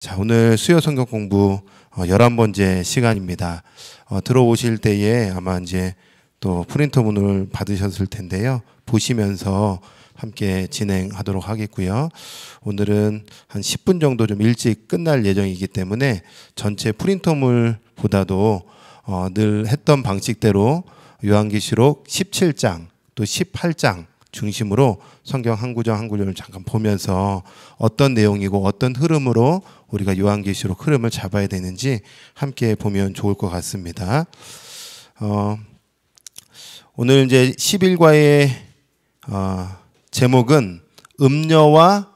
자, 오늘 수요 성경 공부 11번째 시간입니다. 들어오실 때에 아마 이제 또 프린터문을 받으셨을 텐데요. 보시면서 함께 진행하도록 하겠고요. 오늘은 한 10분 정도 좀 일찍 끝날 예정이기 때문에 전체 프린터물보다도 늘 했던 방식대로 요한계시록 17장 또 18장 중심으로 성경 한 구절 한 구절을 잠깐 보면서 어떤 내용이고 어떤 흐름으로 우리가 요한계시록 흐름을 잡아야 되는지 함께 보면 좋을 것 같습니다. 오늘 이제 11과의 제목은 음녀와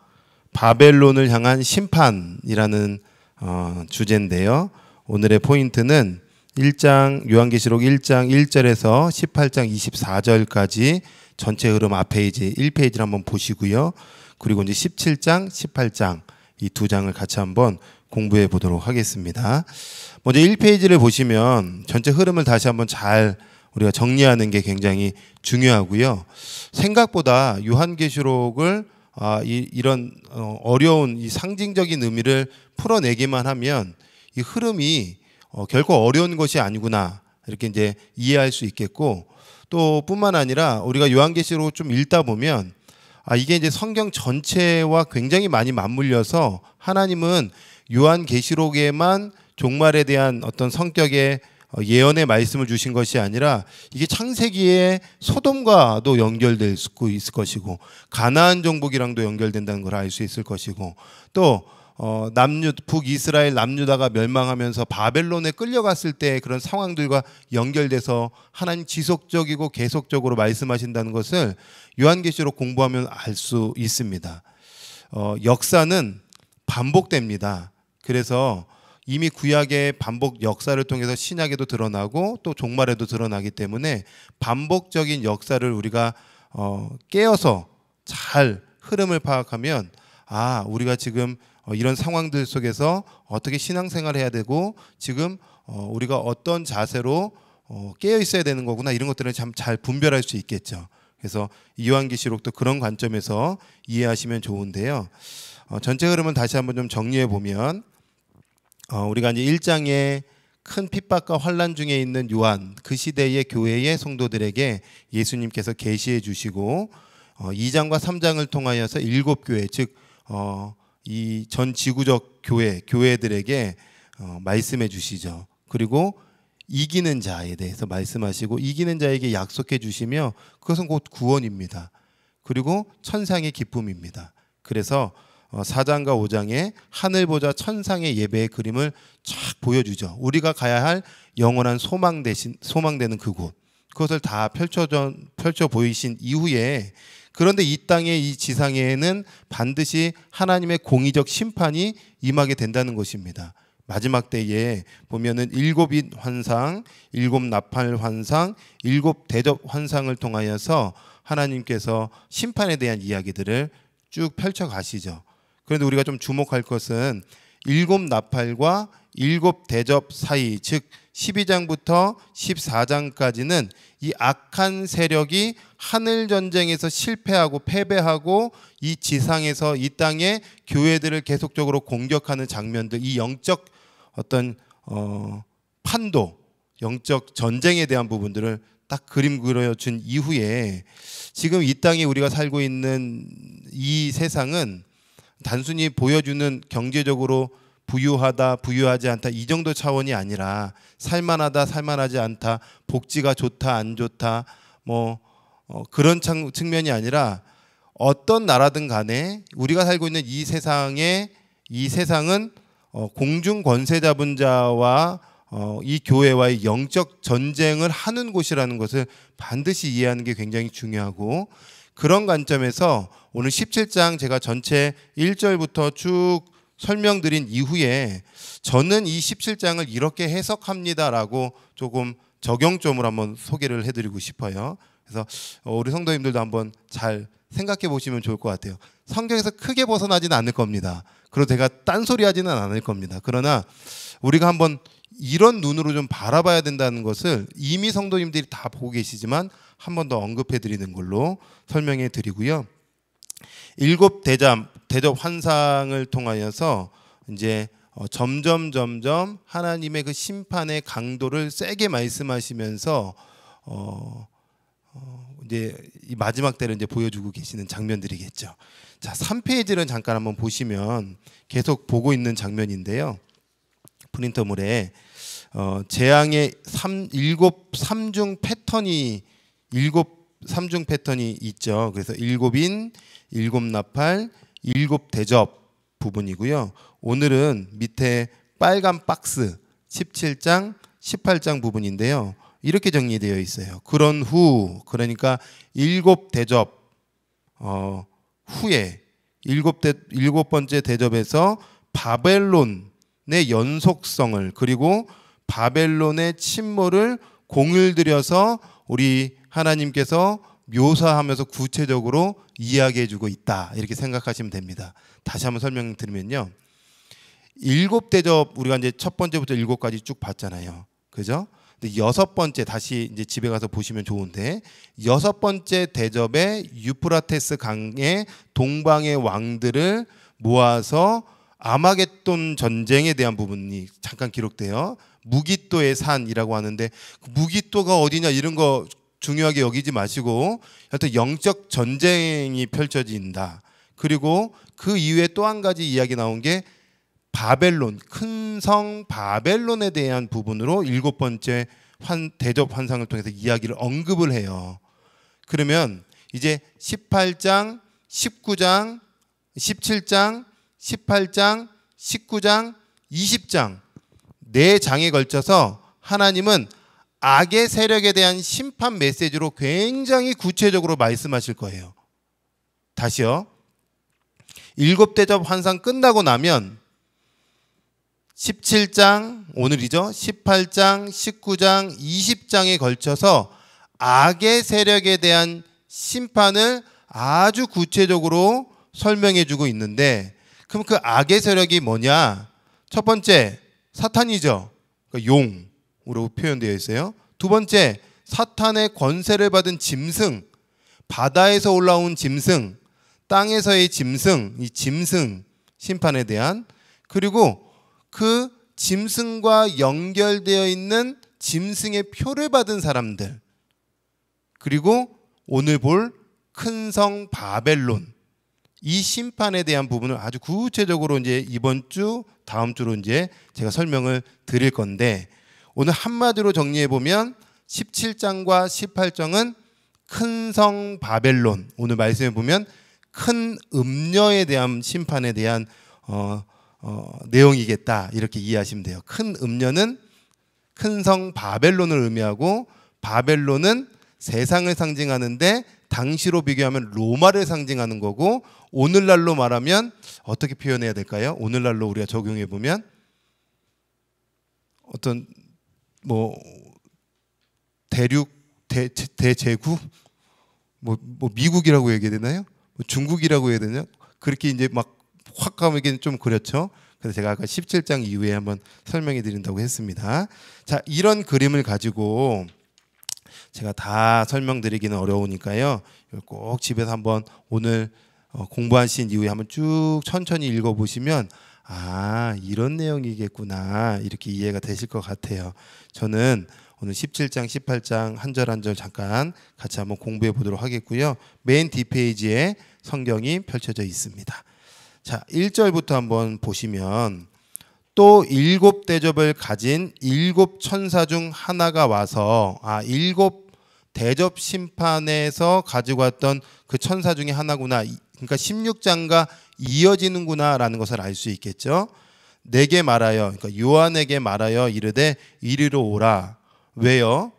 바벨론을 향한 심판이라는 주제인데요. 오늘의 포인트는 1장 요한계시록 1장 1절에서 18장 24절까지 전체 흐름 앞페이지 1페이지를 한번 보시고요. 그리고 이제 17장, 18장 이 두 장을 같이 한번 공부해 보도록 하겠습니다. 먼저 1페이지를 보시면 전체 흐름을 다시 한번 잘 우리가 정리하는 게 굉장히 중요하고요. 생각보다 요한계시록을 이런 어려운 이 상징적인 의미를 풀어내기만 하면 이 흐름이 결코 어려운 것이 아니구나 이렇게 이제 이해할 수 있겠고, 또 뿐만 아니라 우리가 요한계시록을 좀 읽다 보면 이게 이제 성경 전체와 굉장히 많이 맞물려서 하나님은 요한계시록에만 종말에 대한 어떤 성격의 예언의 말씀을 주신 것이 아니라 이게 창세기에 소돔과도 연결될 수 있을 것이고 가나안 정복이랑도 연결된다는 걸 알 수 있을 것이고, 또 북이스라엘 남유다가 멸망하면서 바벨론에 끌려갔을 때 그런 상황들과 연결돼서 하나님 지속적이고 계속적으로 말씀하신다는 것을 요한계시록 공부하면 알 수 있습니다. 역사는 반복됩니다. 그래서 이미 구약의 반복 역사를 통해서 신약에도 드러나고 또 종말에도 드러나기 때문에 반복적인 역사를 우리가 깨어서 잘 흐름을 파악하면 우리가 지금 이런 상황들 속에서 어떻게 신앙생활을 해야 되고 지금 우리가 어떤 자세로 깨어 있어야 되는 거구나, 이런 것들을 참 잘 분별할 수 있겠죠. 그래서 요한계시록도 그런 관점에서 이해하시면 좋은데요. 전체 흐름은 다시 한번 좀 정리해 보면 우리가 이제 1장에 큰 핍박과 환난 중에 있는 요한, 그 시대의 교회의 성도들에게 예수님께서 계시해 주시고 2장과 3장을 통하여서 7교회, 즉 이 전 지구적 교회들에게 말씀해 주시죠. 그리고 이기는 자에 대해서 말씀하시고 이기는 자에게 약속해 주시며 그것은 곧 구원입니다. 그리고 천상의 기쁨입니다. 그래서 4장과 5장에 하늘 보좌 천상의 예배의 그림을 쫙 보여주죠. 우리가 가야 할 영원한 소망되는 그곳, 그것을 다 펼쳐 보이신 이후에, 그런데 이 땅의 이 지상에는 반드시 하나님의 공의적 심판이 임하게 된다는 것입니다. 마지막 때에 보면은 7잇 환상, 7 나팔 환상, 7 대접 환상을 통하여서 하나님께서 심판에 대한 이야기들을 쭉 펼쳐 가시죠. 그런데 우리가 좀 주목할 것은 7 나팔과 7 대접 사이, 즉 12장부터 14장까지는 이 악한 세력이 하늘 전쟁에서 실패하고 패배하고 이 지상에서 이 땅의 교회들을 계속적으로 공격하는 장면들, 이 영적 어떤 판도, 영적 전쟁에 대한 부분들을 딱 그림 그려준 이후에 지금 이 땅에 우리가 살고 있는 이 세상은 단순히 보여주는 경제적으로 부유하다, 부유하지 않다 이 정도 차원이 아니라 살만하다, 살만하지 않다, 복지가 좋다, 안 좋다, 그런 측면이 아니라 어떤 나라든 간에 우리가 살고 있는 이 세상은 공중 권세 잡은 자와 이 교회와의 영적 전쟁을 하는 곳이라는 것을 반드시 이해하는 게 굉장히 중요하고, 그런 관점에서 오늘 17장 제가 전체 1절부터 쭉 설명드린 이후에 저는 이 17장을 이렇게 해석합니다라고 조금 적용점으로 한번 소개를 해드리고 싶어요. 그래서 우리 성도님들도 한번 잘 생각해 보시면 좋을 것 같아요. 성경에서 크게 벗어나지는 않을 겁니다. 그리고 제가 딴소리 하지는 않을 겁니다. 그러나 우리가 한번 이런 눈으로 좀 바라봐야 된다는 것을 이미 성도님들이 다 보고 계시지만 한 번 더 언급해 드리는 걸로 설명해 드리고요. 7 대접 환상을 통하여서 이제 점점 하나님의 그 심판의 강도를 세게 말씀하시면서 이제 이 마지막 때를 이제 보여주고 계시는 장면들이겠죠. 자, 3페이지를 잠깐 한번 보시면 계속 보고 있는 장면인데요. 프린터물에 재앙의 일곱 삼중 패턴이 있죠. 그래서 일곱인, 일곱 나팔, 일곱 대접 부분이고요. 오늘은 밑에 빨간 박스 17장, 18장 부분인데요. 이렇게 정리되어 있어요. 그런 후, 그러니까 일곱 대접 후에 일곱 번째 대접에서 바벨론의 연속성을, 그리고 바벨론의 침몰을 공을 들여서 우리 하나님께서 묘사하면서 구체적으로 이야기해주고 있다, 이렇게 생각하시면 됩니다. 다시 한번 설명드리면요, 일곱 대접 우리가 이제 첫 번째부터 일곱까지 쭉 봤잖아요, 그죠? 근데 여섯 번째, 다시 이제 집에 가서 보시면 좋은데, 여섯 번째 대접에 유프라테스 강의 동방의 왕들을 모아서 아마겟돈 전쟁에 대한 부분이 잠깐 기록돼요. 무기또의 산이라고 하는데, 무기또가 어디냐 이런 거 중요하게 여기지 마시고 하여튼 영적 전쟁이 펼쳐진다. 그리고 그 이후에 또 한 가지 이야기 나온 게 바벨론, 큰 성 바벨론에 대한 부분으로 일곱 번째 대접 환상을 통해서 이야기를 언급을 해요. 그러면 이제 18장, 19장, 17장, 18장, 19장, 20장 네 장에 걸쳐서 하나님은 악의 세력에 대한 심판 메시지로 굉장히 구체적으로 말씀하실 거예요. 다시요. 일곱 대접 환상 끝나고 나면 17장, 오늘이죠. 18장, 19장, 20장에 걸쳐서 악의 세력에 대한 심판을 아주 구체적으로 설명해 주고 있는데, 그럼 그 악의 세력이 뭐냐? 첫 번째, 사탄이죠. 그러니까 용으로 표현되어 있어요. 두 번째, 사탄의 권세를 받은 짐승, 바다에서 올라온 짐승, 땅에서의 짐승, 이 짐승 심판에 대한, 그리고 그 짐승과 연결되어 있는 짐승의 표를 받은 사람들, 그리고 오늘 볼 큰 성 바벨론, 이 심판에 대한 부분을 아주 구체적으로 이제 이번 주, 다음 주로 이제 제가 설명을 드릴 건데, 오늘 한마디로 정리해 보면 17장과 18장은 큰 성 바벨론, 오늘 말씀해 보면 큰 음녀에 대한 심판에 대한 내용이겠다, 이렇게 이해하시면 돼요. 큰 음녀는 큰 성 바벨론을 의미하고, 바벨론은 세상을 상징하는데 당시로 비교하면 로마를 상징하는 거고, 오늘날로 말하면 어떻게 표현해야 될까요? 오늘날로 우리가 적용해 보면 어떤 뭐 대제국, 뭐 미국이라고 얘기해야 되나요? 뭐 중국이라고 해야 되나요? 그렇게 이제 막 확 가면 좀 그렇죠. 그래서 제가 아까 17장 이후에 한번 설명해 드린다고 했습니다. 자, 이런 그림을 가지고 제가 다 설명드리기는 어려우니까요, 꼭 집에서 한번 오늘 공부하신 이후에 한번 쭉 천천히 읽어보시면, 아, 이런 내용이겠구나, 이렇게 이해가 되실 것 같아요. 저는 오늘 17장, 18장 한 절 한 절 잠깐 같이 한번 공부해 보도록 하겠고요. 맨 뒷페이지에 성경이 펼쳐져 있습니다. 자, 1절부터 한번 보시면, 또 일곱 대접을 가진 일곱 천사 중 하나가 와서, 일곱 대접 심판에서 가지고 왔던 그 천사 중에 하나구나, 그러니까 16장과 이어지는구나 라는 것을 알 수 있겠죠. 내게 말하여, 그러니까 요한에게 말하여 이르되 이리로 오라. 왜요?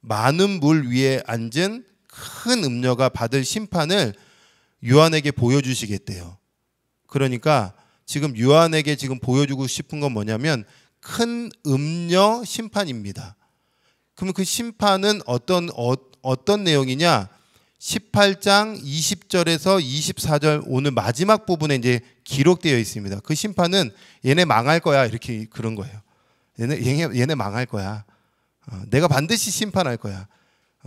많은 물 위에 앉은 큰 음녀가 받을 심판을 요한에게 보여주시겠대요. 그러니까 지금 요한에게 지금 보여주고 싶은 건 뭐냐면 큰 음녀 심판입니다. 그러면 그 심판은 어떤 내용이냐? 18장 20절에서 24절 오늘 마지막 부분에 이제 기록되어 있습니다. 그 심판은 얘네 망할 거야, 이렇게 그런 거예요. 얘네 망할 거야. 내가 반드시 심판할 거야.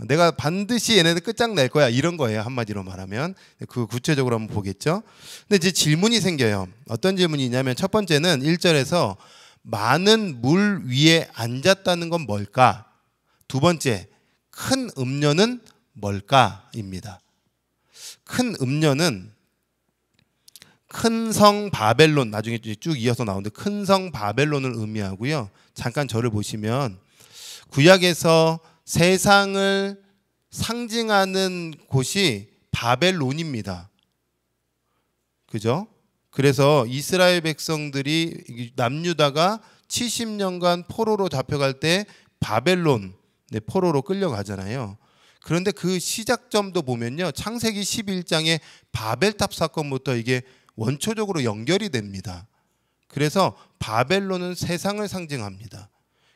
내가 반드시 얘네들 끝장낼 거야, 이런 거예요. 한마디로 말하면. 그 구체적으로 한번 보겠죠. 근데 이제 질문이 생겨요. 어떤 질문이냐면 첫 번째는 1절에서 많은 물 위에 앉았다는 건 뭘까? 두 번째, 큰 음녀는 뭘까?입니다. 큰 음녀는 큰 성 바벨론, 나중에 쭉 이어서 나오는데 큰 성 바벨론을 의미하고요. 잠깐 저를 보시면 구약에서 세상을 상징하는 곳이 바벨론입니다. 그죠? 그래서 이스라엘 백성들이 남유다가 70년간 포로로 잡혀갈 때 바벨론 포로로 끌려가잖아요. 그런데 그 시작점도 보면요, 창세기 11장의 바벨탑 사건부터 이게 원초적으로 연결이 됩니다. 그래서 바벨론은 세상을 상징합니다.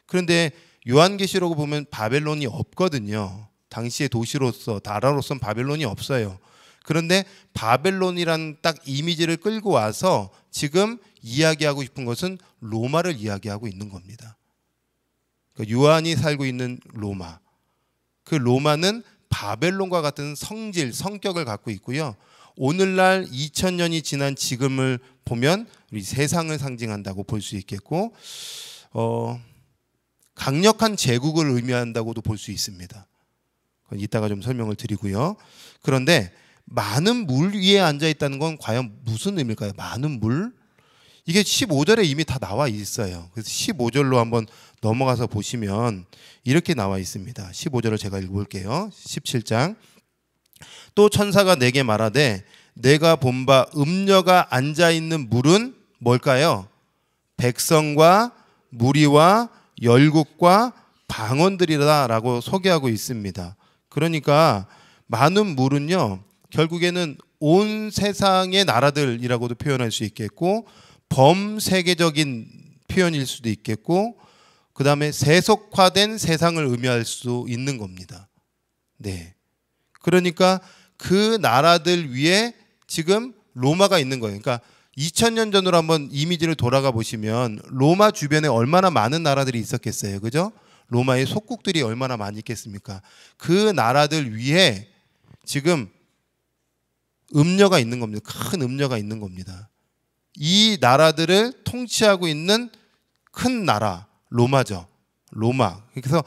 그런데 요한계시록을 보면 바벨론이 없거든요. 당시의 도시로서, 나라로서는 바벨론이 없어요. 그런데 바벨론이라는 딱 이미지를 끌고 와서 지금 이야기하고 싶은 것은 로마를 이야기하고 있는 겁니다. 그러니까 요한이 살고 있는 로마, 그 로마는 바벨론과 같은 성질, 성격을 갖고 있고요. 오늘날 2000년이 지난 지금을 보면 우리 세상을 상징한다고 볼 수 있겠고, 강력한 제국을 의미한다고도 볼 수 있습니다. 이따가 좀 설명을 드리고요. 그런데 많은 물 위에 앉아 있다는 건 과연 무슨 의미일까요? 많은 물? 이게 15절에 이미 다 나와 있어요. 그래서 15절로 한번 넘어가서 보시면 이렇게 나와 있습니다. 15절을 제가 읽어볼게요. 17장. 또 천사가 내게 말하되 내가 본 바 음녀가 앉아있는 물은 뭘까요? 백성과 무리와 열국과 방언들이라 라고 소개하고 있습니다. 그러니까 많은 물은요, 결국에는 온 세상의 나라들이라고도 표현할 수 있겠고, 범세계적인 표현일 수도 있겠고, 그 다음에 세속화된 세상을 의미할 수 있는 겁니다. 네. 그러니까 그 나라들 위에 지금 로마가 있는 거예요. 그러니까 2000년 전으로 한번 이미지를 돌아가 보시면 로마 주변에 얼마나 많은 나라들이 있었겠어요. 그죠? 로마의 속국들이 얼마나 많이 있겠습니까? 그 나라들 위에 지금 음녀가 있는 겁니다. 큰 음녀가 있는 겁니다. 이 나라들을 통치하고 있는 큰 나라, 로마죠. 로마. 그래서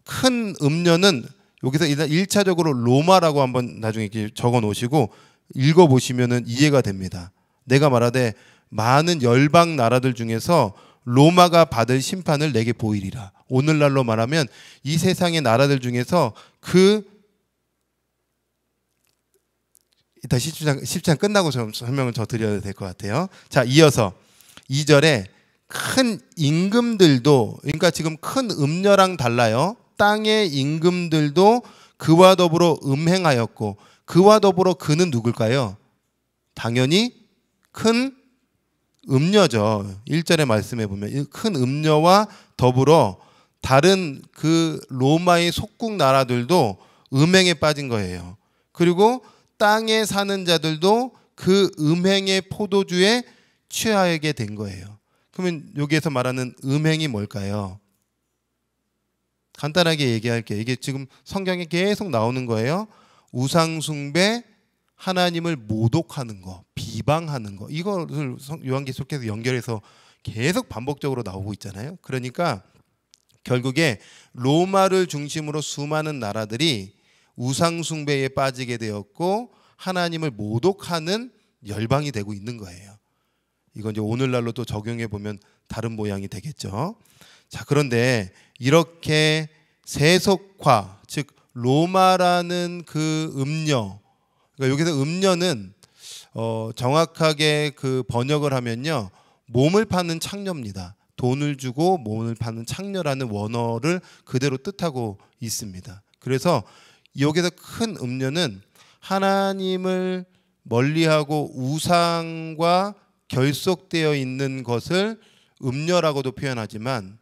큰 음녀는 여기서 일단 1차적으로 로마라고 한번 나중에 이렇게 적어 놓으시고 읽어 보시면은 이해가 됩니다. 내가 말하되 많은 열방 나라들 중에서 로마가 받을 심판을 내게 보이리라. 오늘날로 말하면 이 세상의 나라들 중에서 이따 10장 끝나고 좀 설명을 더 드려야 될 것 같아요. 자, 이어서 2절에 큰 임금들도, 그러니까 지금 큰 음녀랑 달라요. 땅의 임금들도 그와 더불어 음행하였고, 그와 더불어 그는 누굴까요? 당연히 큰 음녀죠. 1절의 말씀에 보면 큰 음녀와 더불어 다른 그 로마의 속국 나라들도 음행에 빠진 거예요. 그리고 땅에 사는 자들도 그 음행의 포도주에 취하게 된 거예요. 그러면 여기에서 말하는 음행이 뭘까요? 간단하게 얘기할게요. 이게 지금 성경에 계속 나오는 거예요. 우상숭배, 하나님을 모독하는 거, 비방하는 거, 이거를 요한계시록에서 연결해서 계속 반복적으로 나오고 있잖아요. 그러니까 결국에 로마를 중심으로 수많은 나라들이 우상숭배에 빠지게 되었고 하나님을 모독하는 열방이 되고 있는 거예요. 이건 이제 오늘날로 또 적용해 보면 다른 모양이 되겠죠. 자, 그런데 이렇게 세속화, 즉 로마라는 그 음녀, 그러니까 여기서 음녀는 정확하게 그 번역을 하면요, 몸을 파는 창녀입니다. 돈을 주고 몸을 파는 창녀라는 원어를 그대로 뜻하고 있습니다. 그래서 여기서 큰 음녀는 하나님을 멀리하고 우상과 결속되어 있는 것을 음녀라고도 표현하지만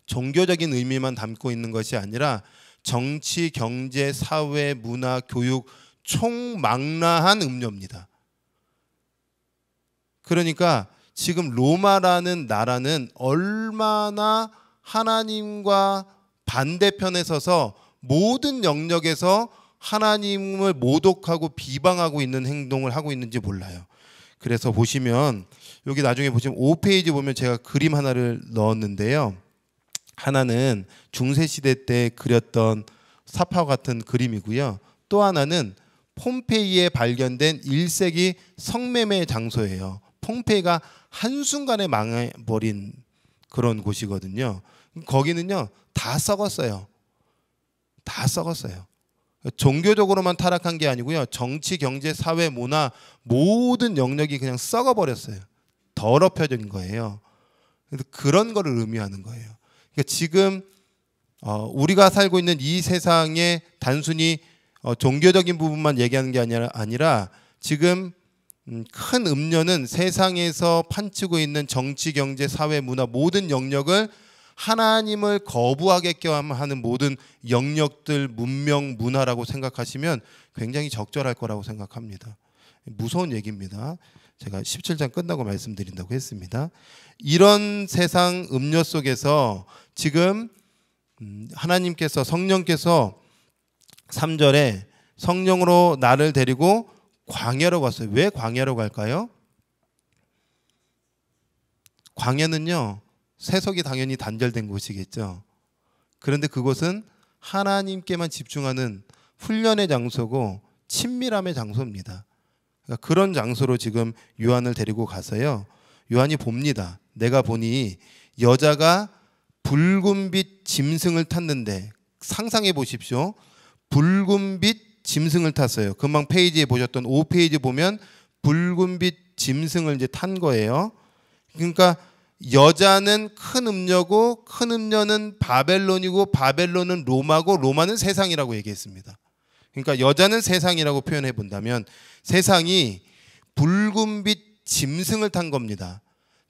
종교적인 의미만 담고 있는 것이 아니라 정치, 경제, 사회, 문화, 교육 총망라한 음녀입니다. 그러니까 지금 로마라는 나라는 얼마나 하나님과 반대편에 서서 모든 영역에서 하나님을 모독하고 비방하고 있는 행동을 하고 있는지 몰라요. 그래서 보시면 여기 나중에 보시면 5페이지 보면 제가 그림 하나를 넣었는데요. 하나는 중세시대 때 그렸던 사파와 같은 그림이고요. 또 하나는 폼페이에 발견된 1세기 성매매 장소예요. 폼페이가 한순간에 망해버린 그런 곳이거든요. 거기는요 다 썩었어요. 다 썩었어요. 종교적으로만 타락한 게 아니고요. 정치, 경제, 사회, 문화 모든 영역이 그냥 썩어버렸어요. 더럽혀진 거예요. 그래서 그런 거를 의미하는 거예요. 그러니까 지금 우리가 살고 있는 이 세상에 단순히 종교적인 부분만 얘기하는 게 아니라 지금 큰 음료는 세상에서 판치고 있는 정치, 경제, 사회, 문화 모든 영역을 하나님을 거부하게끔 하는 모든 영역들, 문명, 문화라고 생각하시면 굉장히 적절할 거라고 생각합니다. 무서운 얘기입니다. 제가 17장 끝나고 말씀드린다고 했습니다. 이런 세상 음료 속에서 지금 하나님께서 성령께서 3절에 성령으로 나를 데리고 광야로 갔어요. 왜 광야로 갈까요? 광야는요 세속이 당연히 단절된 곳이겠죠. 그런데 그곳은 하나님께만 집중하는 훈련의 장소고 친밀함의 장소입니다. 그러니까 그런 장소로 지금 요한을 데리고 가서요. 요한이 봅니다. 내가 보니 여자가 붉은빛 짐승을 탔는데 상상해 보십시오. 붉은빛 짐승을 탔어요. 금방 페이지에 보셨던 5페이지 보면 붉은빛 짐승을 이제 탄 거예요. 그러니까 여자는 큰 음녀고 큰 음녀는 바벨론이고 바벨론은 로마고 로마는 세상이라고 얘기했습니다. 그러니까 여자는 세상이라고 표현해 본다면 세상이 붉은빛 짐승을 탄 겁니다.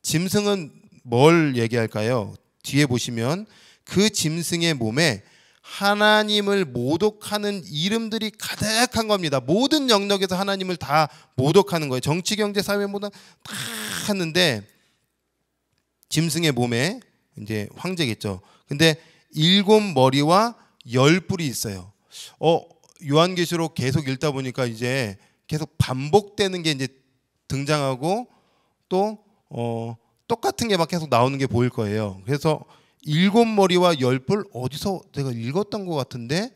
짐승은 뭘 얘기할까요? 뒤에 보시면 그 짐승의 몸에 하나님을 모독하는 이름들이 가득한 겁니다. 모든 영역에서 하나님을 다 모독하는 거예요. 정치, 경제, 사회 모든 다 하는데 짐승의 몸에 이제 황제겠죠. 근데 7머리와 10뿔이 있어요. 요한계시록 계속 읽다 보니까 이제 계속 반복되는 게 이제 등장하고 또 똑같은 게 막 계속 나오는 게 보일 거예요. 그래서 7머리와 10뿔 어디서 제가 읽었던 것 같은데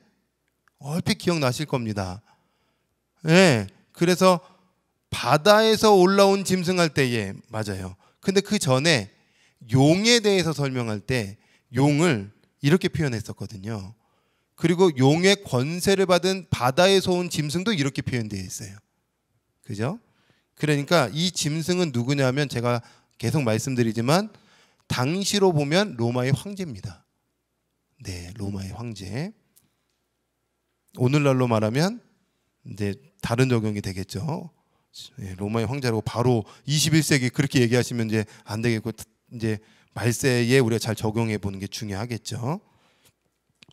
얼핏 기억나실 겁니다. 네, 그래서 바다에서 올라온 짐승 할 때에 맞아요. 근데 그 전에 용에 대해서 설명할 때 용을 이렇게 표현했었거든요. 그리고 용의 권세를 받은 바다에서 온 짐승도 이렇게 표현되어 있어요. 그죠? 그러니까 이 짐승은 누구냐면 제가 계속 말씀드리지만 당시로 보면 로마의 황제입니다. 네, 로마의 황제. 오늘날로 말하면 이제 다른 적용이 되겠죠. 로마의 황제라고 바로 21세기 그렇게 얘기하시면 이제 안 되겠고 이제 말세에 우리가 잘 적용해 보는 게 중요하겠죠.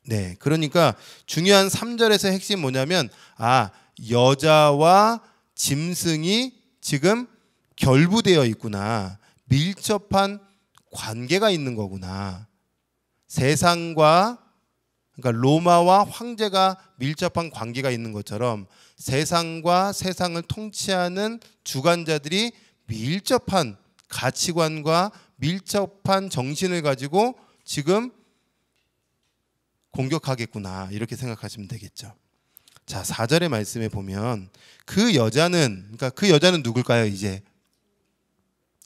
네, 그러니까 중요한 3절에서 핵심 뭐냐면 여자와 짐승이 지금 결부되어 있구나. 밀접한 관계가 있는 거구나. 세상과 그러니까 로마와 황제가 밀접한 관계가 있는 것처럼 세상과 세상을 통치하는 주관자들이 밀접한 가치관과 밀접한 정신을 가지고 지금 공격하겠구나 이렇게 생각하시면 되겠죠. 자, 4절의 말씀에 보면 그 여자는 누굴까요? 이제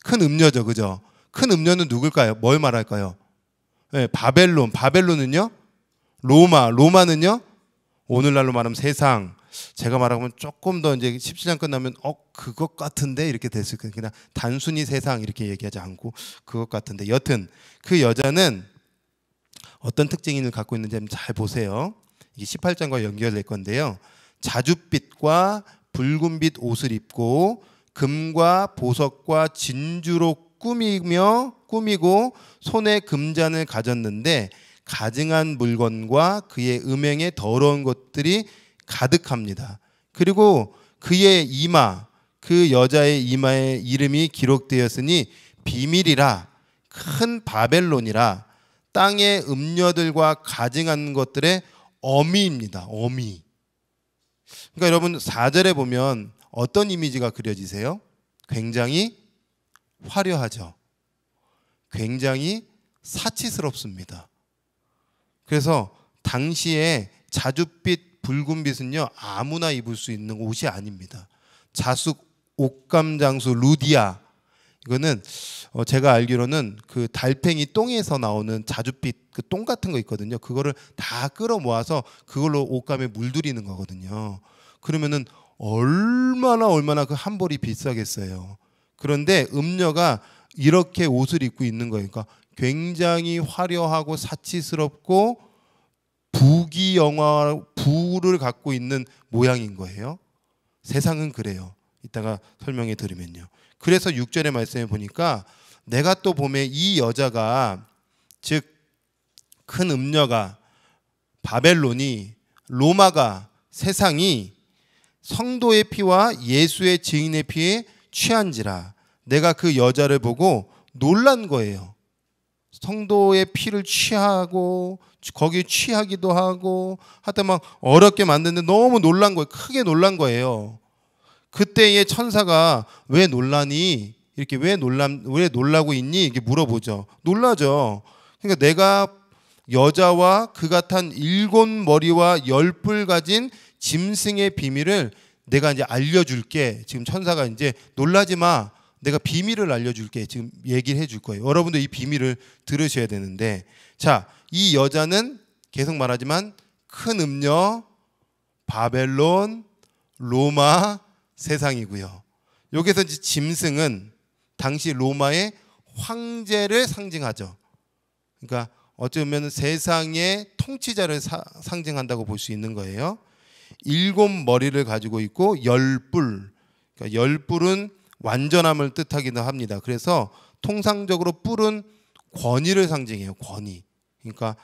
큰 음녀죠, 그죠? 큰 음녀는 누굴까요? 뭘 말할까요? 네, 바벨론은요? 로마는요? 오늘날로 말하면 세상. 제가 말하면 조금 더 이제 17장 끝나면 그것 같은데 이렇게 됐을 거예요. 그냥 단순히 세상 이렇게 얘기하지 않고 그것 같은데 여튼 그 여자는 어떤 특징을 갖고 있는지 한번 잘 보세요. 이게 18장과 연결될 건데요. 자줏빛과 붉은빛 옷을 입고 금과 보석과 진주로 꾸미고 손에 금잔을 가졌는데 가증한 물건과 그의 음행에 더러운 것들이 가득합니다. 그리고 그의 이마, 그 여자의 이마에 이름이 기록되었으니 비밀이라 큰 바벨론이라 땅의 음녀들과 가증한 것들의 어미입니다. 어미. 그러니까 여러분 4절에 보면 어떤 이미지가 그려지세요? 굉장히 화려하죠. 굉장히 사치스럽습니다. 그래서 당시에 자줏빛, 붉은빛은요 아무나 입을 수 있는 옷이 아닙니다. 자숙, 옥감장수, 루디아, 이거는 제가 알기로는 그 달팽이 똥에서 나오는 자줏빛 그 똥 같은 거 있거든요. 그거를 다 끌어 모아서 그걸로 옷감에 물들이는 거거든요. 그러면은 얼마나 그 한 벌이 비싸겠어요. 그런데 음녀가 이렇게 옷을 입고 있는 거예요. 그러니까 굉장히 화려하고 사치스럽고 부를 갖고 있는 모양인 거예요. 세상은 그래요. 이따가 설명해 드리면요. 그래서 6절의 말씀에 보니까 내가 또 보면 이 여자가, 즉 큰 음녀가, 바벨론이, 로마가, 세상이 성도의 피와 예수의 증인의 피에 취한지라. 내가 그 여자를 보고 놀란 거예요. 성도의 피를 취하고 거기에 취하기도 하고 하여튼 막 어렵게 만드는데 너무 놀란 거예요. 크게 놀란 거예요. 그때의 천사가 왜 놀라니? 이렇게 왜 놀라고 있니? 이렇게 물어보죠. 놀라죠. 그러니까 내가 여자와 그가 탄 7머리와 10뿔 가진 짐승의 비밀을 내가 이제 알려줄게. 지금 천사가 이제 놀라지 마. 내가 비밀을 알려줄게. 지금 얘기를 해줄 거예요. 여러분도 이 비밀을 들으셔야 되는데, 자, 이 여자는 계속 말하지만 큰 음녀, 바벨론, 로마, 세상이고요. 여기서 이제 짐승은 당시 로마의 황제를 상징하죠. 그러니까 어쩌면 세상의 통치자를 상징한다고 볼 수 있는 거예요. 7머리를 가지고 있고 10뿔. 그러니까 10뿔은 완전함을 뜻하기도 합니다. 그래서 통상적으로 뿔은 권위를 상징해요. 권위. 그러니까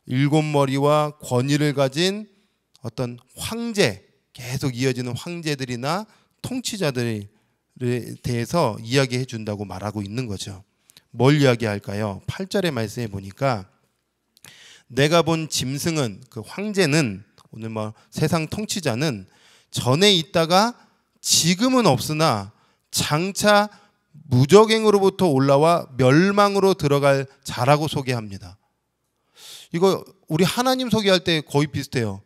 7머리와 권위를 가진 어떤 황제, 계속 이어지는 황제들이나 통치자들에 대해서 이야기해 준다고 말하고 있는 거죠. 뭘 이야기할까요? 8절의 말씀에 보니까 내가 본 짐승은, 그 황제는, 오늘 뭐 세상 통치자는 전에 있다가 지금은 없으나 장차 무적행으로부터 올라와 멸망으로 들어갈 자라고 소개합니다. 이거 우리 하나님 소개할 때 거의 비슷해요.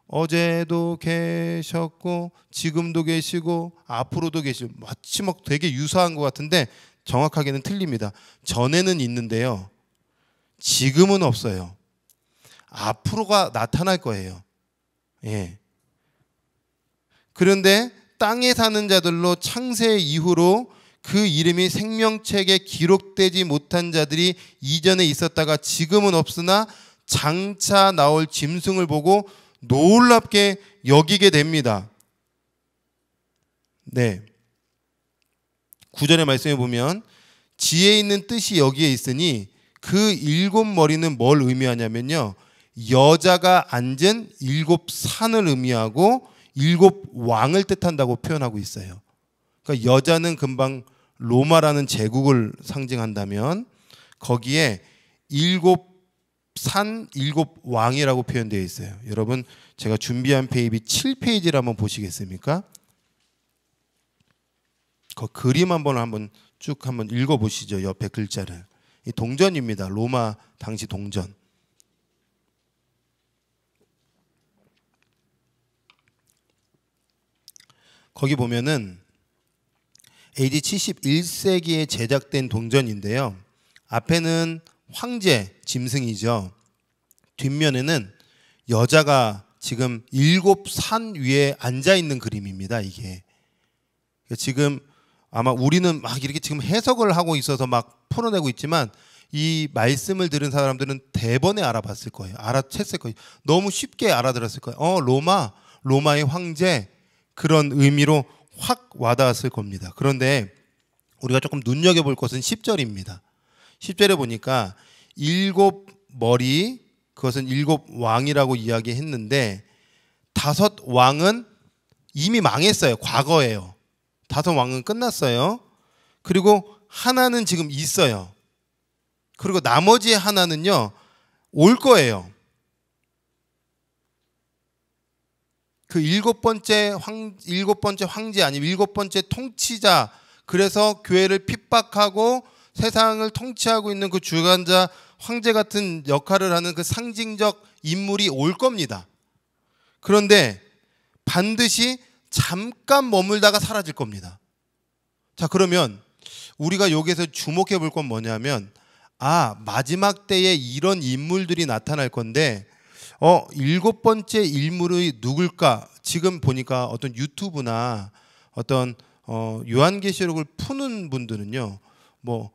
어제도 계셨고 지금도 계시고 앞으로도 계시고, 마치 막 되게 유사한 것 같은데 정확하게는 틀립니다. 전에는 있는데요, 지금은 없어요. 앞으로가 나타날 거예요. 예. 그런데 땅에 사는 자들로 창세 이후로 그 이름이 생명책에 기록되지 못한 자들이 이전에 있었다가 지금은 없으나 장차 나올 짐승을 보고 놀랍게 여기게 됩니다. 네. 9절의 말씀에 보면 지혜 있는 뜻이 여기에 있으니 그 7머리는 뭘 의미하냐면요, 여자가 앉은 7산을 의미하고 7왕을 뜻한다고 표현하고 있어요. 그러니까 여자는 금방 로마라는 제국을 상징한다면 거기에 7산 7왕이라고 표현되어 있어요. 여러분, 제가 준비한 페이지 7페이지를 한번 보시겠습니까? 그 그림 한번 쭉 한번 읽어보시죠. 옆에 글자를. 이 동전입니다. 로마 당시 동전. 거기 보면은 AD 71세기에 제작된 동전인데요. 앞에는 황제, 짐승이죠. 뒷면에는 여자가 지금 7산 위에 앉아 있는 그림입니다. 이게 지금 아마 우리는 막 이렇게 지금 해석을 하고 있어서 막 풀어내고 있지만 이 말씀을 들은 사람들은 대번에 알아봤을 거예요. 알아챘을 거예요. 너무 쉽게 알아들었을 거예요. 로마의 황제, 그런 의미로 확 와닿았을 겁니다. 그런데 우리가 조금 눈여겨볼 것은 10절입니다. 10절에 보니까 7머리, 그것은 7왕이라고 이야기했는데 5왕은 이미 망했어요. 과거예요. 5왕은 끝났어요. 그리고 하나는 지금 있어요. 그리고 나머지 하나는요, 올 거예요. 그 일곱 번째 황제 아니면 일곱 번째 통치자, 그래서 교회를 핍박하고 세상을 통치하고 있는 그 주관자 황제 같은 역할을 하는 그 상징적 인물이 올 겁니다. 그런데 반드시 잠깐 머물다가 사라질 겁니다. 자, 그러면 우리가 여기서 주목해 볼 건 뭐냐면, 마지막 때에 이런 인물들이 나타날 건데 일곱 번째 인물이 누굴까? 지금 보니까 어떤 유튜브나 어떤 요한계시록을 푸는 분들은요, 뭐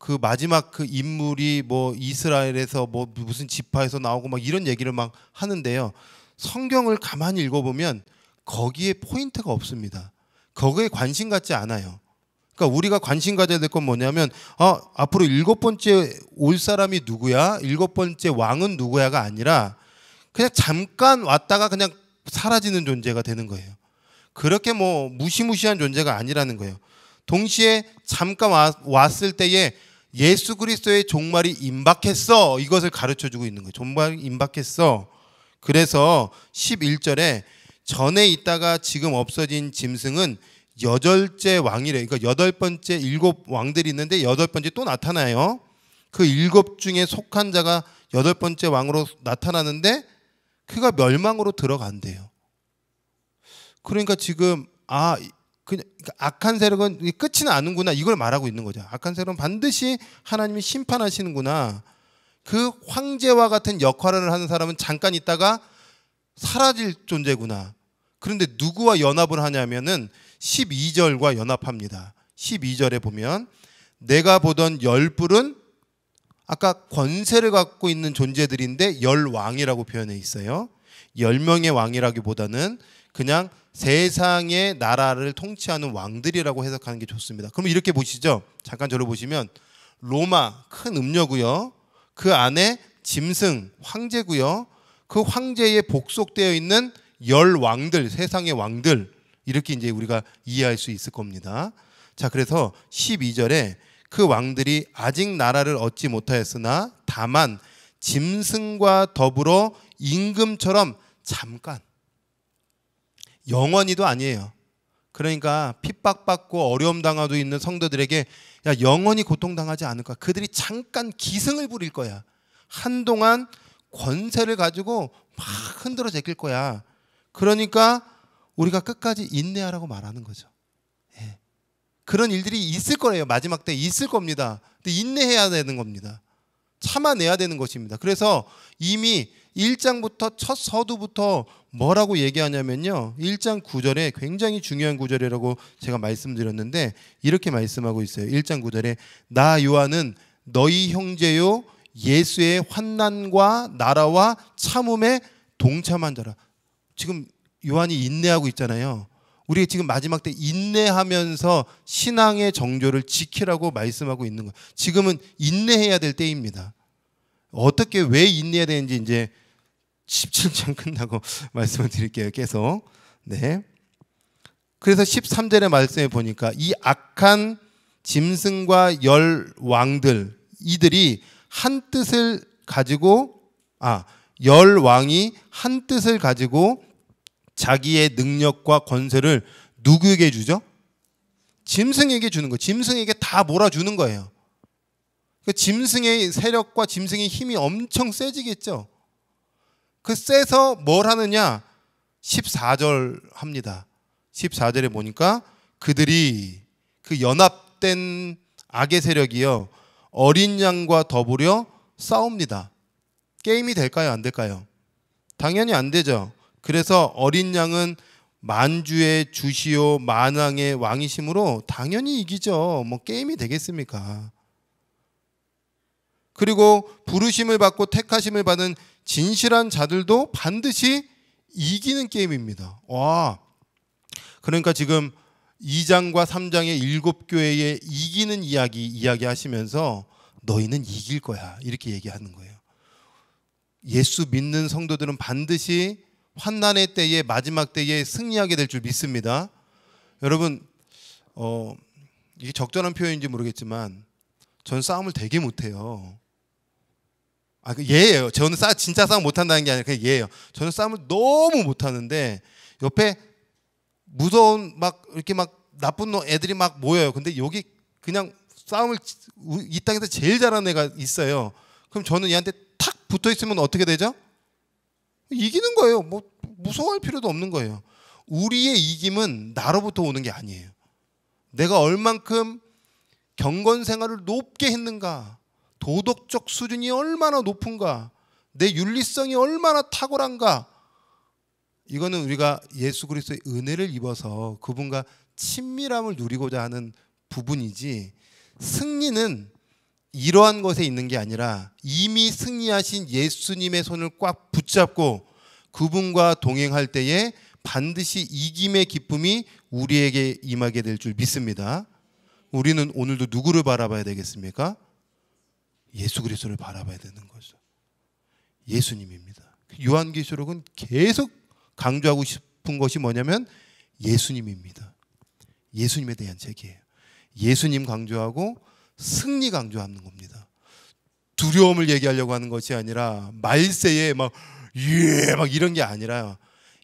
그 마지막 그 인물이 뭐 이스라엘에서 뭐 무슨 지파에서 나오고 막 이런 얘기를 막 하는데요, 성경을 가만히 읽어보면 거기에 포인트가 없습니다. 거기에 관심 갖지 않아요. 그러니까 우리가 관심 가져야 될 건 뭐냐면 앞으로 일곱 번째 올 사람이 누구야? 일곱 번째 왕은 누구야가 아니라 그냥 잠깐 왔다가 그냥 사라지는 존재가 되는 거예요. 그렇게 뭐 무시무시한 존재가 아니라는 거예요. 동시에 잠깐 왔을 때에 예수 그리스도의 종말이 임박했어, 이것을 가르쳐주고 있는 거예요. 종말이 임박했어. 그래서 11절에 전에 있다가 지금 없어진 짐승은 여덟째 왕이래요. 그러니까 여덟 번째 일곱 왕들이 있는데 여덟 번째 또 나타나요. 그 일곱 중에 속한 자가 여덟 번째 왕으로 나타나는데 그가 멸망으로 들어간대요. 그러니까 지금 그냥 악한 세력은 끝이는 않는구나, 이걸 말하고 있는 거죠. 악한 세력은 반드시 하나님이 심판하시는구나. 그 황제와 같은 역할을 하는 사람은 잠깐 있다가 사라질 존재구나. 그런데 누구와 연합을 하냐면은 12절과 연합합니다. 12절에 보면 내가 보던 열불은 아까 권세를 갖고 있는 존재들인데 열왕이라고 표현해 있어요. 10명의 왕이라기보다는 그냥 세상의 나라를 통치하는 왕들이라고 해석하는 게 좋습니다. 그럼 이렇게 보시죠. 잠깐 저를 보시면 로마 큰 음료고요, 그 안에 짐승 황제고요, 그 황제에 복속되어 있는 열 왕들, 세상의 왕들, 이렇게 이제 우리가 이해할 수 있을 겁니다. 자, 그래서 12절에 그 왕들이 아직 나라를 얻지 못하였으나 다만 짐승과 더불어 임금처럼 잠깐, 영원히도 아니에요. 그러니까 핍박받고 어려움 당하고 있는 성도들에게 영원히 고통당하지 않을 거야. 그들이 잠깐 기승을 부릴 거야. 한동안 권세를 가지고 막 흔들어 제낄 거야. 그러니까 우리가 끝까지 인내하라고 말하는 거죠. 예. 그런 일들이 있을 거예요. 마지막 때 있을 겁니다. 근데 인내해야 되는 겁니다. 참아내야 되는 것입니다. 그래서 이미 1장부터 첫 서두부터 뭐라고 얘기하냐면요, 1장 9절에 굉장히 중요한 구절이라고 제가 말씀드렸는데 이렇게 말씀하고 있어요. 1장 9절에 나 요한은 너희 형제요 예수의 환난과 나라와 참음에 동참한 자라. 지금 요한이 인내하고 있잖아요. 우리 지금 마지막 때 인내하면서 신앙의 정조를 지키라고 말씀하고 있는 거예요. 지금은 인내해야 될 때입니다. 어떻게 왜 인내해야 되는지 이제 17장 끝나고 말씀을 드릴게요. 계속. 네. 그래서 13절의 말씀에 보니까 이 악한 짐승과 열 왕들, 이들이 한 뜻을 가지고 열 왕이 한 뜻을 가지고 자기의 능력과 권세를 누구에게 주죠? 짐승에게 주는 거예요. 짐승에게 다 몰아주는 거예요. 그 짐승의 세력과 짐승의 힘이 엄청 세지겠죠. 그 세서 뭘 하느냐? 14절 합니다. 14절에 보니까 그들이 그 연합된 악의 세력이요 어린 양과 더불어 싸웁니다. 게임이 될까요? 안 될까요? 당연히 안 되죠. 그래서 어린 양은 만주의 주시오 만왕의 왕이심으로 당연히 이기죠. 뭐 게임이 되겠습니까? 그리고 부르심을 받고 택하심을 받은 진실한 자들도 반드시 이기는 게임입니다. 와, 그러니까 지금 2장과 3장의 7교회에 이기는 이야기 하시면서 너희는 이길 거야, 이렇게 얘기하는 거예요. 예수 믿는 성도들은 반드시 환난의 때에 마지막 때에 승리하게 될 줄 믿습니다. 여러분 이게 적절한 표현인지 모르겠지만 전 싸움을 되게 못해요. 그 얘예요. 저는 진짜 싸움 못한다는 게 아니라 그냥 얘예요. 저는 싸움을 너무 못하는데 옆에 무서운 막 이렇게 막 나쁜 애들이 막 모여요. 근데 여기 그냥 싸움을 이 땅에서 제일 잘하는 애가 있어요. 그럼 저는 얘한테 탁 붙어 있으면 어떻게 되죠? 이기는 거예요. 뭐 무서워할 필요도 없는 거예요. 우리의 이김은 나로부터 오는 게 아니에요. 내가 얼만큼 경건 생활을 높게 했는가, 도덕적 수준이 얼마나 높은가, 내 윤리성이 얼마나 탁월한가. 이거는 우리가 예수 그리스도의 은혜를 입어서 그분과 친밀함을 누리고자 하는 부분이지, 승리는 이러한 것에 있는 게 아니라 이미 승리하신 예수님의 손을 꽉 붙잡고 그분과 동행할 때에 반드시 이김의 기쁨이 우리에게 임하게 될 줄 믿습니다. 우리는 오늘도 누구를 바라봐야 되겠습니까? 예수 그리스도를 바라봐야 되는 거죠. 예수님입니다. 요한계시록은 계속 강조하고 싶은 것이 뭐냐면 예수님입니다. 예수님에 대한 책이에요. 예수님 강조하고 승리 강조하는 겁니다. 두려움을 얘기하려고 하는 것이 아니라 말세에 막 이런 게 아니라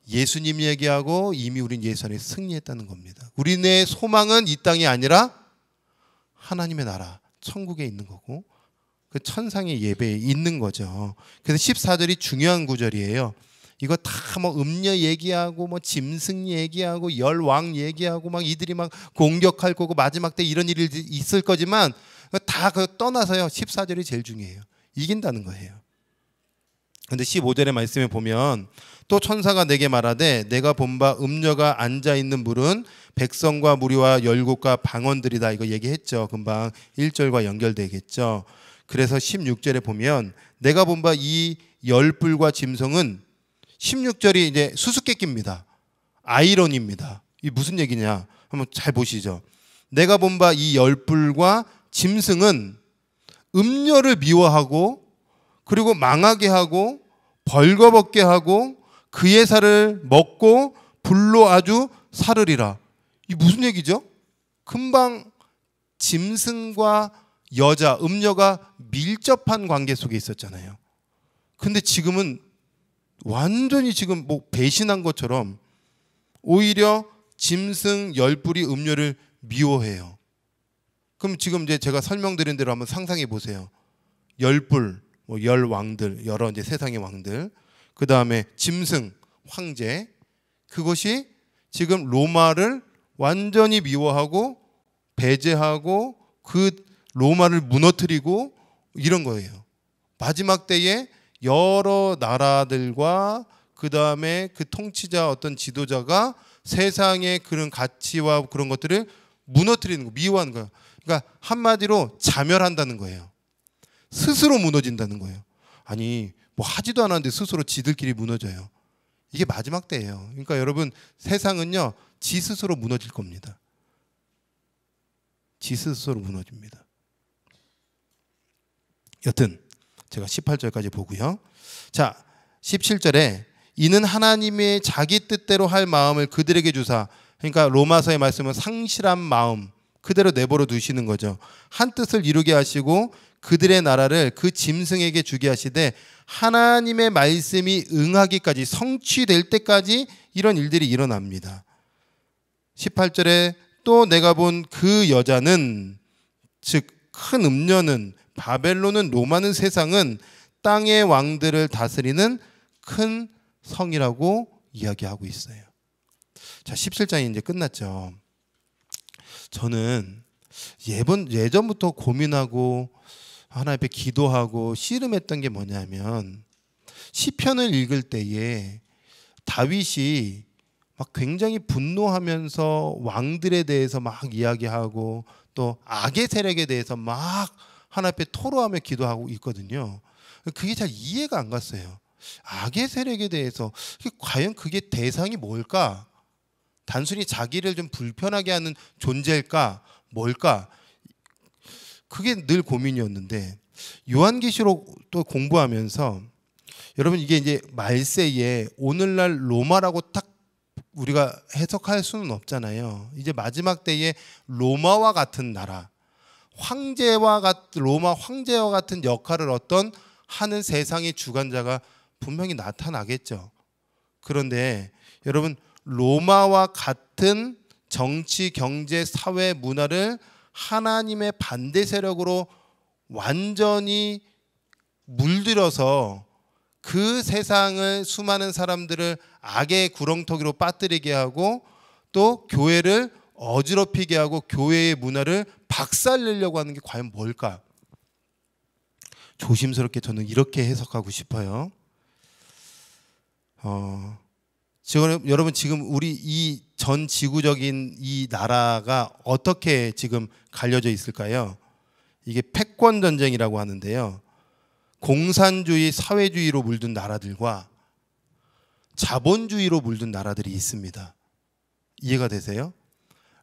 예수님 얘기하고 이미 우린 예수 안에 승리했다는 겁니다. 우리네 소망은 이 땅이 아니라 하나님의 나라, 천국에 있는 거고 그 천상의 예배에 있는 거죠. 그래서 14절이 중요한 구절이에요. 이거 다 뭐 음녀 얘기하고 뭐 짐승 얘기하고 열왕 얘기하고 막 이들이 막 공격할 거고 마지막 때 이런 일이 있을 거지만 다 떠나서요. 14절이 제일 중요해요. 이긴다는 거예요. 근데 15절의 말씀에 보면 또 천사가 내게 말하되 내가 본 바 음녀가 앉아있는 물은 백성과 무리와 열국과 방언들이다. 이거 얘기했죠. 금방 1절과 연결되겠죠. 그래서 16절에 보면 내가 본 바 이 열불과 짐승은 16절이 이제 수수께끼입니다. 아이러니입니다. 이 무슨 얘기냐? 한번 잘 보시죠. 내가 본 바 이 열불과 짐승은 음녀를 미워하고 그리고 망하게 하고 벌거벗게 하고 그의 살을 먹고 불로 아주 사르리라. 이 무슨 얘기죠? 금방 짐승과 여자, 음녀가 밀접한 관계 속에 있었잖아요. 근데 지금은 완전히 지금 뭐 배신한 것처럼 오히려 짐승, 열불이 음녀를 미워해요. 그럼 지금 이제 제가 설명드린 대로 한번 상상해 보세요. 열불, 뭐 열왕들, 여러 이제 세상의 왕들, 그 다음에 짐승, 황제, 그것이 지금 로마를 완전히 미워하고 배제하고 그 로마를 무너뜨리고 이런 거예요. 마지막 때에 여러 나라들과 그 다음에 그 통치자 어떤 지도자가 세상의 그런 가치와 그런 것들을 무너뜨리는 거, 미워하는 거예요. 그러니까 한마디로 자멸한다는 거예요. 스스로 무너진다는 거예요. 아니 뭐 하지도 않았는데 스스로 지들끼리 무너져요. 이게 마지막 때예요. 그러니까 여러분 세상은요 지 스스로 무너질 겁니다. 지 스스로 무너집니다. 여튼 제가 18절까지 보고요. 자 17절에 이는 하나님의 자기 뜻대로 할 마음을 그들에게 주사, 그러니까 로마서의 말씀은 상실한 마음 그대로 내버려 두시는 거죠. 한 뜻을 이루게 하시고 그들의 나라를 그 짐승에게 주게 하시되 하나님의 말씀이 응하기까지 성취될 때까지 이런 일들이 일어납니다. 18절에 또 내가 본 그 여자는 즉 큰 음녀는 바벨론은 로마는 세상은 땅의 왕들을 다스리는 큰 성이라고 이야기하고 있어요. 자 17장이 이제 끝났죠. 저는 예전부터 고민하고 하나님 앞에 기도하고 씨름했던 게 뭐냐면 시편을 읽을 때에 다윗이 막 굉장히 분노하면서 왕들에 대해서 막 이야기하고 또 악의 세력에 대해서 막 하나님 앞에 토로하며 기도하고 있거든요. 그게 잘 이해가 안 갔어요. 악의 세력에 대해서 과연 그게 대상이 뭘까? 단순히 자기를 좀 불편하게 하는 존재일까? 뭘까? 그게 늘 고민이었는데 요한계시록 또 공부하면서 여러분 이게 이제 말세에 오늘날 로마라고 딱 우리가 해석할 수는 없잖아요. 이제 마지막 때에 로마와 같은 나라, 로마 황제와 같은 역할을 어떤 하는 세상의 주관자가 분명히 나타나겠죠. 그런데 여러분, 로마와 같은 정치, 경제, 사회, 문화를 하나님의 반대 세력으로 완전히 물들여서 그 세상을, 수많은 사람들을 악의 구렁텅이로 빠뜨리게 하고 또 교회를 어지럽히게 하고 교회의 문화를 박살내려고 하는 게 과연 뭘까? 조심스럽게 저는 이렇게 해석하고 싶어요. 지금 여러분, 지금 우리 이 전 지구적인 이 나라가 어떻게 지금 갈려져 있을까요? 이게 패권 전쟁이라고 하는데요. 공산주의, 사회주의로 물든 나라들과 자본주의로 물든 나라들이 있습니다. 이해가 되세요?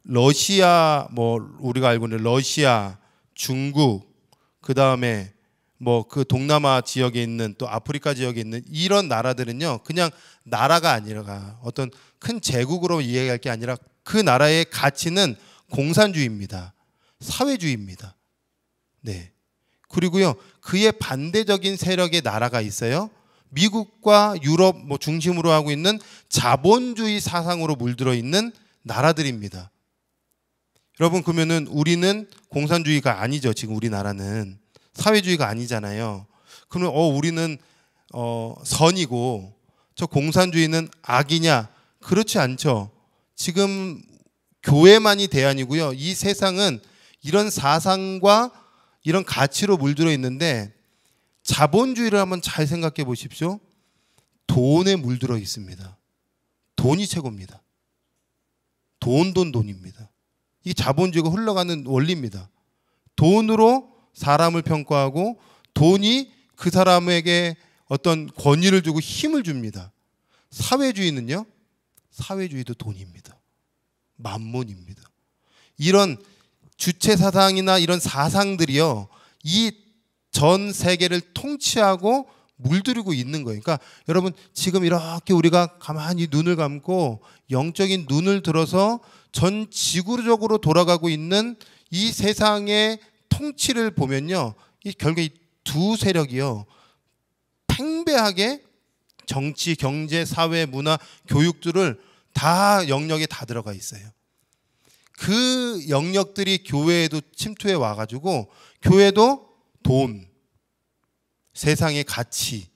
러시아, 뭐 우리가 알고 있는 러시아, 중국, 그 다음에 뭐 그 동남아 지역에 있는 또 아프리카 지역에 있는 이런 나라들은요, 그냥 나라가 아니라 어떤 큰 제국으로 이해할 게 아니라 그 나라의 가치는 공산주의입니다. 사회주의입니다. 네. 그리고요, 그의 반대적인 세력의 나라가 있어요. 미국과 유럽 뭐 중심으로 하고 있는 자본주의 사상으로 물들어 있는 나라들입니다. 여러분, 그러면은 우리는 공산주의가 아니죠. 지금 우리나라는 사회주의가 아니잖아요. 그러면 우리는 선이고 저 공산주의는 악이냐? 그렇지 않죠. 지금 교회만이 대안이고요. 이 세상은 이런 사상과 이런 가치로 물들어 있는데, 자본주의를 한번 잘 생각해 보십시오. 돈에 물들어 있습니다. 돈이 최고입니다. 돈입니다. 이 자본주의가 흘러가는 원리입니다. 돈으로 사람을 평가하고 돈이 그 사람에게 어떤 권위를 주고 힘을 줍니다. 사회주의는요, 사회주의도 돈입니다. 만몬입니다. 이런 주체 사상이나 이런 사상들이요, 이 전 세계를 통치하고 물들이고 있는 거예요. 그러니까 여러분, 지금 이렇게 우리가 가만히 눈을 감고 영적인 눈을 들어서 전 지구적으로 돌아가고 있는 이 세상의 통치를 보면요, 이 결국에 이 두 세력이요, 팽배하게 정치, 경제, 사회, 문화, 교육들을 다 영역에 다 들어가 있어요. 그 영역들이 교회에도 침투해 와가지고 교회도 돈, 세상의 가치,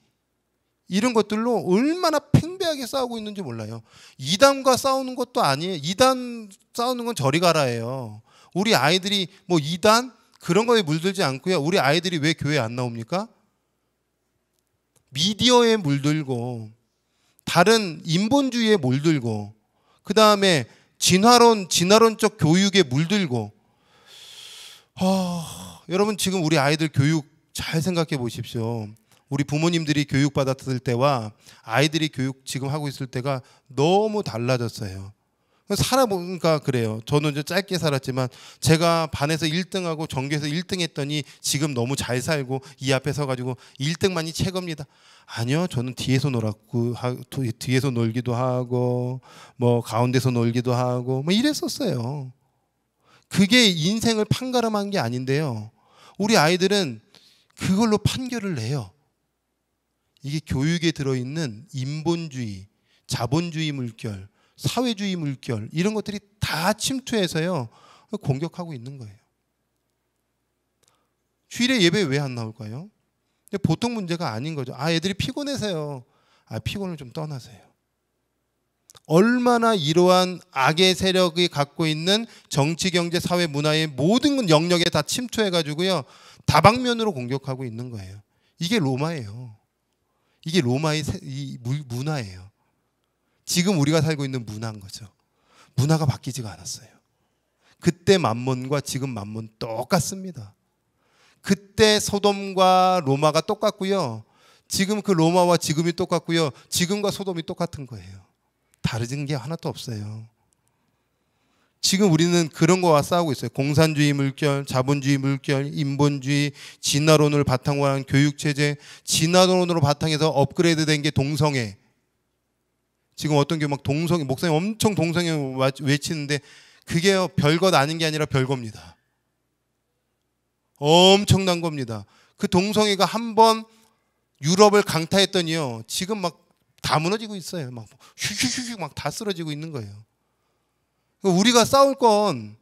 이런 것들로 얼마나 팽배하게 싸우고 있는지 몰라요. 이단과 싸우는 것도 아니에요. 이단 싸우는 건 저리 가라예요. 우리 아이들이 뭐 이단 그런 거에 물들지 않고요. 우리 아이들이 왜 교회에 안 나옵니까? 미디어에 물들고 다른 인본주의에 물들고 그 다음에 진화론적 교육에 물들고. 여러분, 지금 우리 아이들 교육 잘 생각해 보십시오. 우리 부모님들이 교육 받았을 때와 아이들이 교육 지금 하고 있을 때가 너무 달라졌어요. 살아보니까 그래요. 저는 이제 짧게 살았지만 제가 반에서 1등하고 전교에서 1등 했더니 지금 너무 잘 살고 이 앞에 서가지고 1등만이 최고입니다. 아니요, 저는 뒤에서 놀았고, 뒤에서 놀기도 하고 뭐 가운데서 놀기도 하고 뭐 이랬었어요. 그게 인생을 판가름한 게 아닌데요, 우리 아이들은 그걸로 판결을 내요. 이게 교육에 들어있는 인본주의, 자본주의 물결, 사회주의 물결, 이런 것들이 다 침투해서요 공격하고 있는 거예요. 주일에 예배 왜 안 나올까요? 보통 문제가 아닌 거죠. 애들이 피곤해서요. 피곤을 좀 떠나세요. 얼마나 이러한 악의 세력이 갖고 있는 정치, 경제, 사회, 문화의 모든 영역에 다 침투해가지고요 다방면으로 공격하고 있는 거예요. 이게 로마예요. 이게 로마의 문화예요. 지금 우리가 살고 있는 문화인 거죠. 문화가 바뀌지가 않았어요. 그때 만몬과 지금 만몬 똑같습니다. 그때 소돔과 로마가 똑같고요, 지금 그 로마와 지금이 똑같고요, 지금과 소돔이 똑같은 거예요. 다른 게 하나도 없어요. 지금 우리는 그런 거와 싸우고 있어요. 공산주의 물결, 자본주의 물결, 인본주의, 진화론을 바탕으로 한 교육체제, 진화론으로 바탕해서 업그레이드 된 게 동성애. 지금 어떤 게 막 동성애, 목사님 엄청 동성애 외치는데 그게 별것 아닌 게 아니라 별겁니다. 엄청난 겁니다. 그 동성애가 한번 유럽을 강타했더니요, 지금 막 다 무너지고 있어요. 막 휙휙휙 막 다 쓰러지고 있는 거예요. 우리가 싸울 건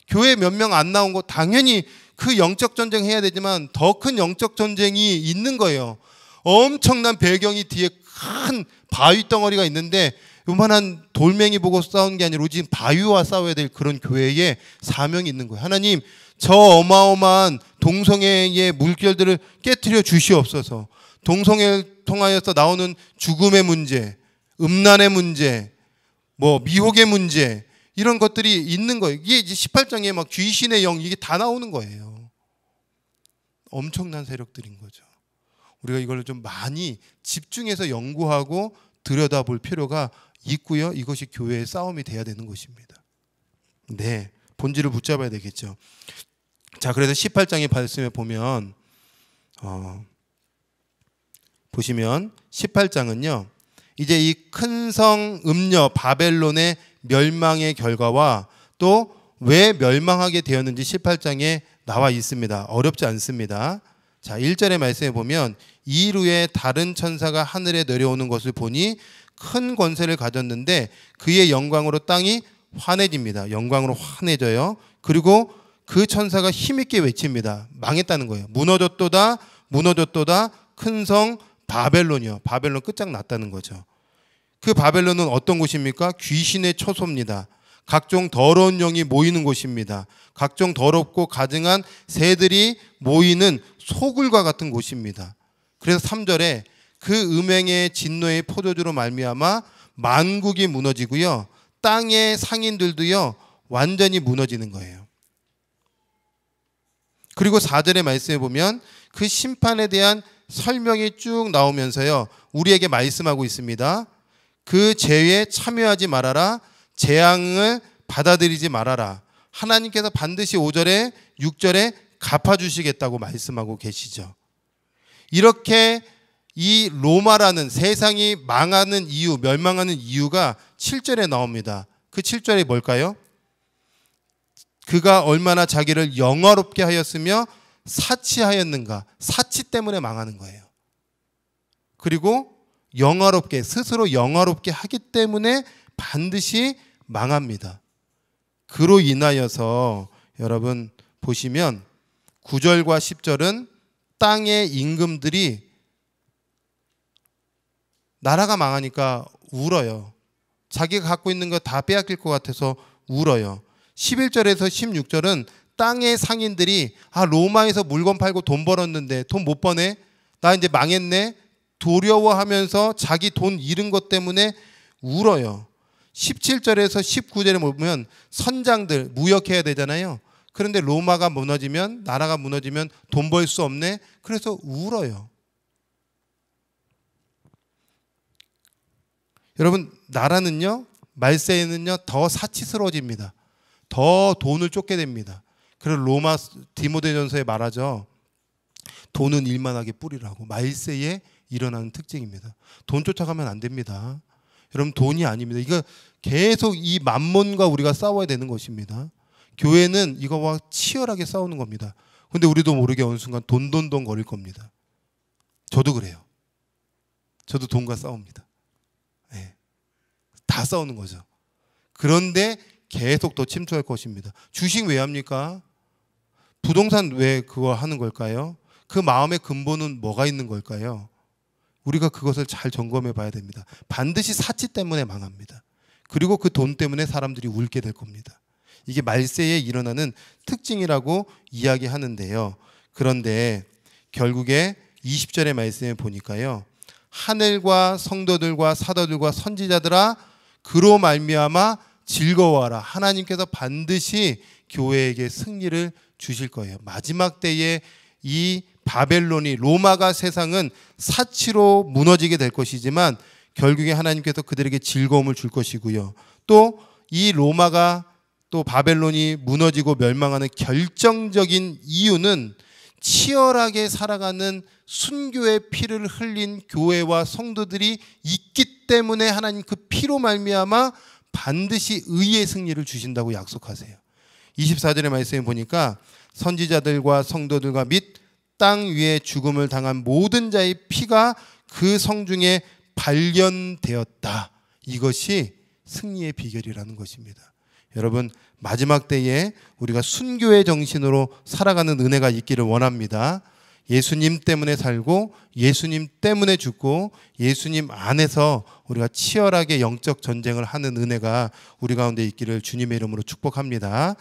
교회 몇 명 안 나온 거 당연히 그 영적 전쟁 해야 되지만 더 큰 영적 전쟁이 있는 거예요. 엄청난 배경이 뒤에 큰 바위 덩어리가 있는데 요만한 돌멩이 보고 싸우는 게 아니라 오직 바위와 싸워야 될 그런 교회에 사명이 있는 거예요. 하나님, 저 어마어마한 동성애의 물결들을 깨트려 주시옵소서. 동성애를 통하여서 나오는 죽음의 문제, 음란의 문제, 뭐 미혹의 문제, 이런 것들이 있는 거예요. 이게 이제 18장에 막 귀신의 영, 이게 다 나오는 거예요. 엄청난 세력들인 거죠. 우리가 이걸 좀 많이 집중해서 연구하고 들여다볼 필요가 있고요. 이것이 교회의 싸움이 돼야 되는 것입니다. 네, 본질을 붙잡아야 되겠죠. 자, 그래서 18장의 말씀에 보면 보시면 18장은요, 이제 이 큰 성 음녀 바벨론의 멸망의 결과와 또 왜 멸망하게 되었는지 18장에 나와 있습니다. 어렵지 않습니다. 자, 1절의 말씀에 보면 이일 후에 다른 천사가 하늘에 내려오는 것을 보니 큰 권세를 가졌는데 그의 영광으로 땅이 환해집니다. 영광으로 환해져요. 그리고 그 천사가 힘있게 외칩니다. 망했다는 거예요. 무너졌도다, 무너졌도다, 큰 성 바벨론이요. 바벨론 끝장났다는 거죠. 그 바벨론은 어떤 곳입니까? 귀신의 처소입니다. 각종 더러운 영이 모이는 곳입니다. 각종 더럽고 가증한 새들이 모이는 소굴과 같은 곳입니다. 그래서 3절에 그 음행의 진노의 포도주로 말미암아 만국이 무너지고요, 땅의 상인들도요 완전히 무너지는 거예요. 그리고 4절의 말씀에 보면 그 심판에 대한 설명이 쭉 나오면서요, 우리에게 말씀하고 있습니다. 그 죄에 참여하지 말아라. 재앙을 받아들이지 말아라. 하나님께서 반드시 5절에 6절에 갚아주시겠다고 말씀하고 계시죠. 이렇게 이 로마라는 세상이 망하는 이유, 멸망하는 이유가 7절에 나옵니다. 그 7절이 뭘까요? 그가 얼마나 자기를 영화롭게 하였으며 사치하였는가. 사치 때문에 망하는 거예요. 그리고 영화롭게, 스스로 영화롭게 하기 때문에 반드시 망합니다. 그로 인하여서 여러분 보시면 9절과 10절은 땅의 임금들이 나라가 망하니까 울어요. 자기가 갖고 있는 거 다 빼앗길 것 같아서 울어요. 11절에서 16절은 땅의 상인들이 로마에서 물건 팔고 돈 벌었는데 돈 못 버네? 나 이제 망했네? 두려워하면서 자기 돈 잃은 것 때문에 울어요. 17절에서 19절에 보면 선장들 무역해야 되잖아요. 그런데 로마가 무너지면, 나라가 무너지면 돈 벌 수 없네? 그래서 울어요. 여러분, 나라는요, 말세에는요 더 사치스러워집니다. 더 돈을 쫓게 됩니다. 그래서 로마 디모데전서에 말하죠. 돈은 일만하게 뿌리라고. 말세에 일어나는 특징입니다. 돈 쫓아가면 안 됩니다. 여러분, 돈이 아닙니다. 이거 계속 이 만몬과 우리가 싸워야 되는 것입니다. 교회는 이거와 치열하게 싸우는 겁니다. 근데 우리도 모르게 어느 순간 돈 거릴 겁니다. 저도 그래요. 저도 돈과 싸웁니다. 네. 다 싸우는 거죠. 그런데 계속 더 침투할 것입니다. 주식 왜 합니까? 부동산 왜 그거 하는 걸까요? 그 마음의 근본은 뭐가 있는 걸까요? 우리가 그것을 잘 점검해 봐야 됩니다. 반드시 사치 때문에 망합니다. 그리고 그 돈 때문에 사람들이 울게 될 겁니다. 이게 말세에 일어나는 특징이라고 이야기하는데요. 그런데 결국에 20절의 말씀에 보니까요, 하늘과 성도들과 사도들과 선지자들아 그로 말미암아 즐거워하라. 하나님께서 반드시 교회에게 승리를 주실 거예요. 마지막 때에 이 바벨론이, 로마가 세상은 사치로 무너지게 될 것이지만 결국에 하나님께서 그들에게 즐거움을 줄 것이고요. 또 이 로마가, 또 바벨론이 무너지고 멸망하는 결정적인 이유는 치열하게 살아가는 순교의 피를 흘린 교회와 성도들이 있기 때문에 하나님 그 피로 말미암아 반드시 의의 승리를 주신다고 약속하세요. 24절의 말씀에 보니까 선지자들과 성도들과 및 땅 위에 죽음을 당한 모든 자의 피가 그 성중에 발견되었다. 이것이 승리의 비결이라는 것입니다. 여러분, 마지막 때에 우리가 순교의 정신으로 살아가는 은혜가 있기를 원합니다. 예수님 때문에 살고 예수님 때문에 죽고 예수님 안에서 우리가 치열하게 영적 전쟁을 하는 은혜가 우리 가운데 있기를 주님의 이름으로 축복합니다.